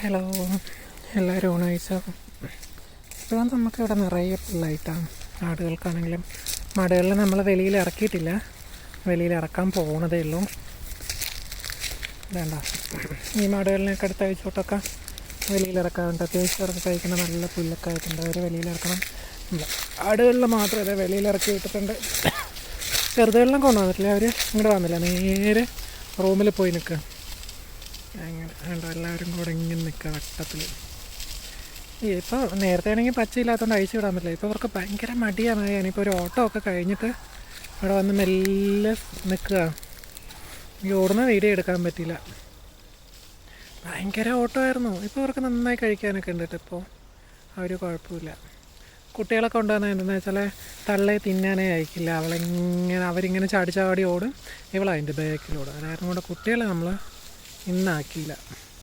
Hello, എല്ലാവരും ഊണയിച്ചോ? ഇപ്പോഴും നമുക്കിവിടെ നിറയെ പുല്ലായിട്ടാണ്. ആടുകൾക്കാണെങ്കിലും മാടുകളിൽ നമ്മൾ വെളിയിൽ ഇറക്കിയിട്ടില്ല, വെളിയിൽ ഇറക്കാൻ പോകുന്നതേ ഉള്ളൂ. വേണ്ട, ഈ മാടുകളിനൊക്കെ അടുത്ത ആഴ്ചോട്ടൊക്കെ വെളിയിലിറക്കാറുണ്ട്. അത്യാവശ്യം അവർക്ക് കഴിക്കുന്ന നല്ല പുല്ലൊക്കെ ആയിട്ടുണ്ട്, അവർ വെളിയിലിറക്കണം. ആടുകളിൽ മാത്രം അതെ വെളിയിലിറക്കി വിട്ടിട്ടുണ്ട്. ചെറുതുകളിലും കൊണ്ടുവന്നിട്ടില്ല, അവർ ഇങ്ങോട്ട് വന്നില്ല, നേരെ റൂമിൽ പോയി നിൽക്കുക. അങ്ങനെ വേണ്ട, എല്ലാവരും കൂടെ ഇങ്ങനെ നിൽക്കുക വട്ടത്തിൽ. ഇപ്പോൾ നേരത്തെ ആണെങ്കിൽ പച്ചയില്ലാത്തതുകൊണ്ട് അഴിച്ചു വിടാൻ പറ്റില്ല. ഇപ്പോൾ അവർക്ക് ഭയങ്കര മടിയാണ്. ഞാനിപ്പോൾ ഒരു ഓട്ടമൊക്കെ കഴിഞ്ഞിട്ട് ഇവിടെ വന്ന് മെല്ലെ നിൽക്കുക. ഈ ഓടുന്ന വീഡിയോ എടുക്കാൻ പറ്റില്ല, ഭയങ്കര ഓട്ടമായിരുന്നു. ഇപ്പോൾ അവർക്ക് നന്നായി കഴിക്കാനൊക്കെ ഉണ്ട് കേട്ടോ. ഇപ്പോൾ അവർ കുഴപ്പമില്ല. കുട്ടികളൊക്കെ കൊണ്ടുവന്നാൽ എന്താണെന്ന് വെച്ചാൽ തള്ളയെ തിന്നാനേ അയക്കില്ല. അവരിങ്ങനെ ചാടി ചാടി ഓടും, ഇവളതിൻ്റെ ബാക്കിലോടും. അതായിരുന്നു കൂടെ കുട്ടികളെ നമ്മൾ ഇന്നാക്കിയില്ല.